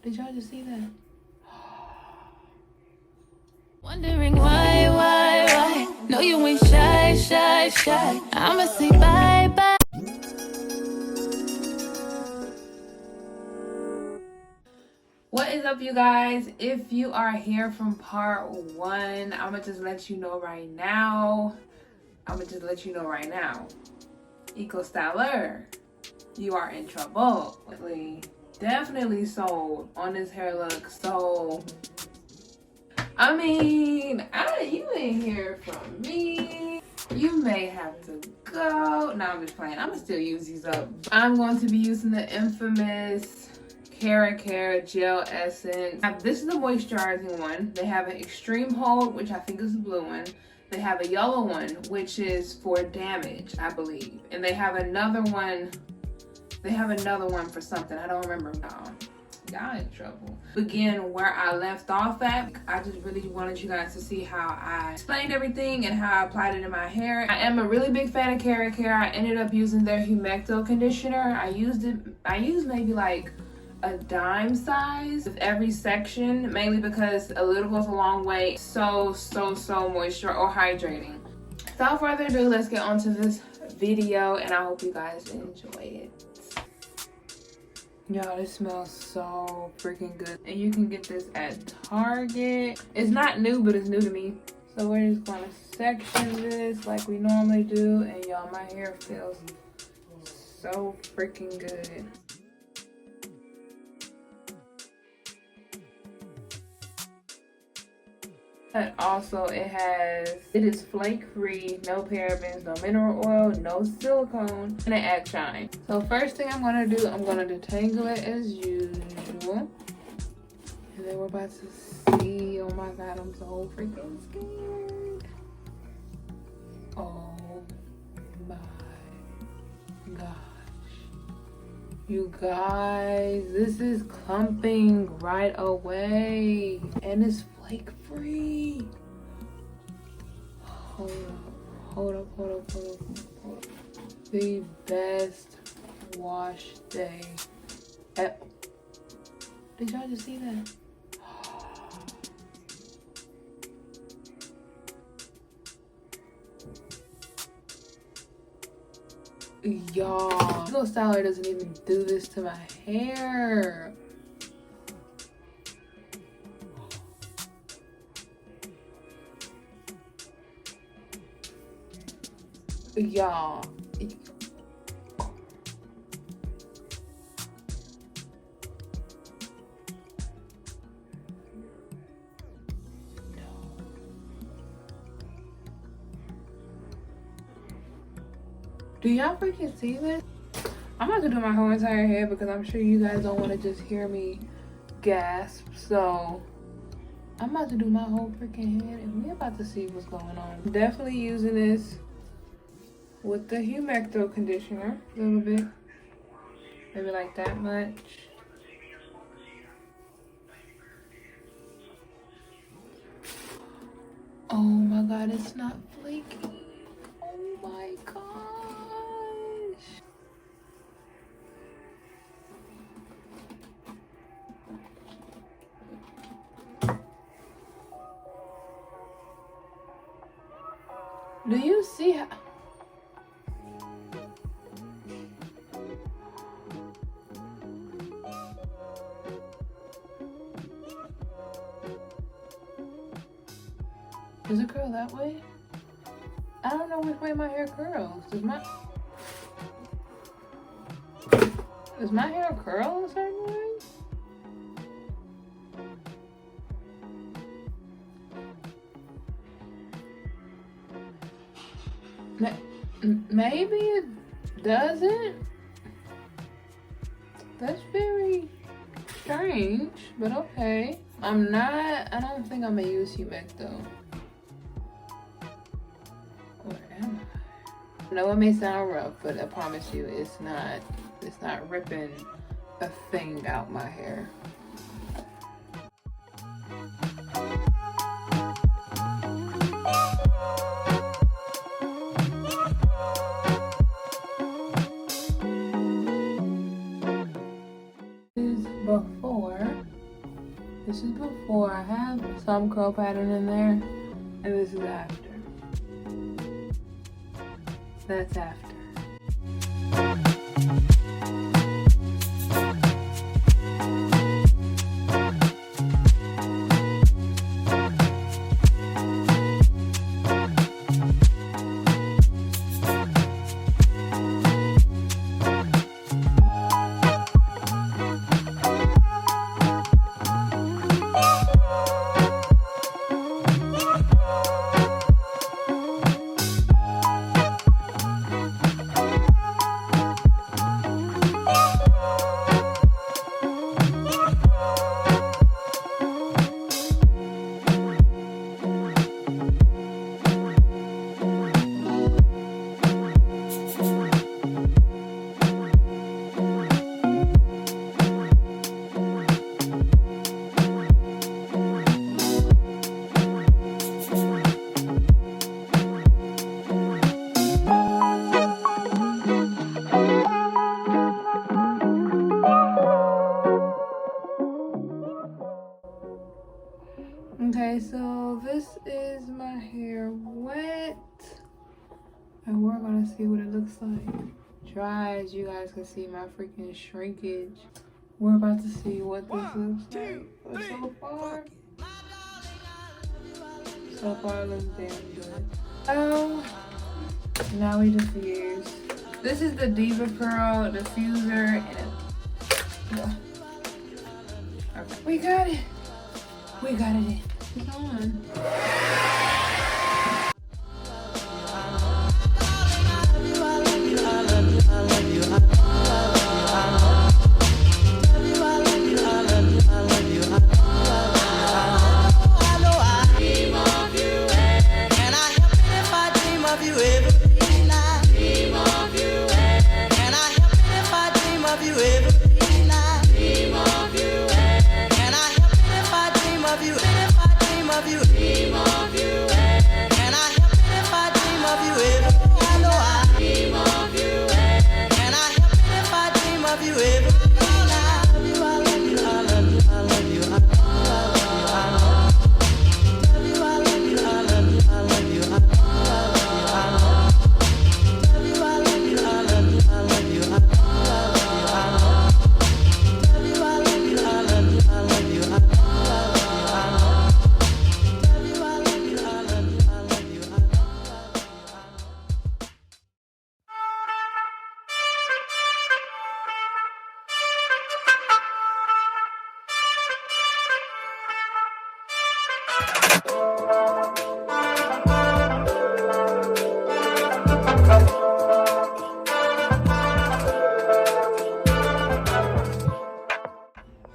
Did y'all just see that? Wondering why? No, you ain't shy. I'ma say bye. What is up, you guys? If you are here from part one, I'ma just let you know right now. Eco Styler, you are in trouble. Definitely sold on this hair look. So, I mean, you ain't hear from me. You may have to go. No, I'm just playing. I'm gonna still use these up. I'm going to be using the infamous Keracare gel essence. This is the moisturizing one. They have an extreme hold, which I think is the blue one. They have a yellow one, which is for damage, I believe. And they have another one. For something. I don't remember now. Y'all in trouble. Begin where I left off at. I just really wanted you guys to see how I explained everything and how I applied it in my hair. I am a really big fan of Keracare. I ended up using their humecto conditioner. I used maybe like a dime size with every section, mainly because a little goes a long way. So moisture or hydrating. Without further ado, let's get on to this video, and I hope you guys enjoy it. Y'all, this smells so freaking good. And you can get this at Target. It's not new, but it's new to me. So we're just gonna section this like we normally do. And y'all, my hair feels so freaking good. And also it is flake free, no parabens, no mineral oil, no silicone, and it adds shine. So first thing I'm gonna do, I'm gonna detangle it as usual. And then we're about to see, oh my God, I'm so freaking scared. Oh my gosh. You guys, this is clumping right away. And it's flake free. Hold up. The best wash day. Did y'all just see that? Y'all, Eco Styler doesn't even do this to my hair. Y'all, do y'all freaking see this? I'm about to do my whole entire hair because I'm sure you guys don't want to just hear me gasp. So I'm about to do my whole freaking head and we're about to see what's going on. Definitely using this with the humecto conditioner a little bit, maybe like that much. Oh my God, it's not flaky. Oh my gosh. Do you see how? Does it curl that way? I don't know which way my hair curls. Does my hair curl a certain way? Maybe it doesn't. That's very strange, but okay. I don't think I'm gonna use humecto. Where am I? I know it may sound rough, but I promise you it's not ripping a thing out my hair. Before This is before. I have some curl pattern in there, and this is after. That's after. Okay, so this is my hair wet, and we're gonna see what it looks like. Dry, as you guys can see my freaking shrinkage. We're about to see what this looks like. But so far it looks damn good. Oh, now we diffuse. This is the Diva Curl diffuser, and okay, we got it. We got it in. It's on.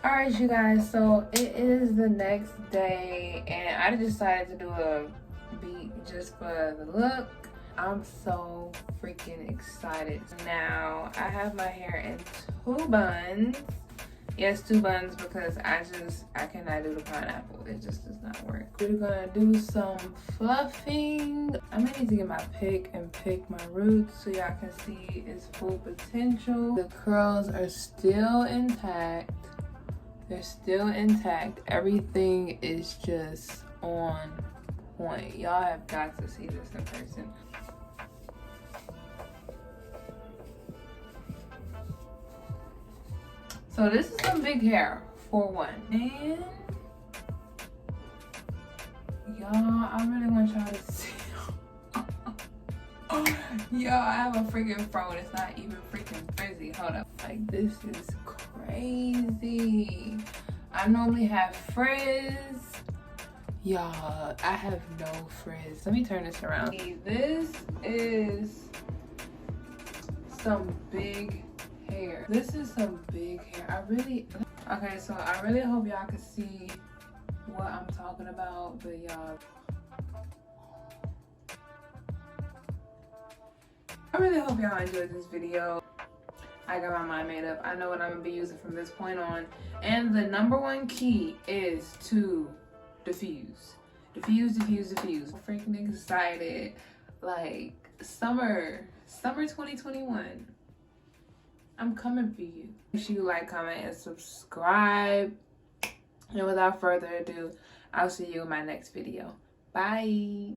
Alright, you guys, so it is the next day, and I decided to do a beat just for the look. I'm so freaking excited. Now, I have my hair in 2 buns. Yes, 2 buns, because I cannot do the pineapple. It just does not work. We're gonna do some fluffing. I'm gonna need to get my pick and pick my roots so y'all can see its full potential. The curls are still intact. They're still intact. Everything is just on point. Y'all have got to see this in person. So this is some big hair for one. And y'all, I really want y'all to see. Yo, I have a freaking fro and it's not even freaking frizzy. Hold up. Like, this is crazy. I normally have frizz. Y'all, I have no frizz. Let me turn this around. This is some big hair. This is some big hair. Okay, so I really hope y'all can see what I'm talking about, but y'all, I really hope y'all enjoyed this video. I got my mind made up. I know what I'm gonna be using from this point on. And the #1 key is to diffuse. Diffuse, diffuse, diffuse. I'm freaking excited. Like, summer 2021. I'm coming for you. Make sure you like, comment, and subscribe. And without further ado, I'll see you in my next video. Bye.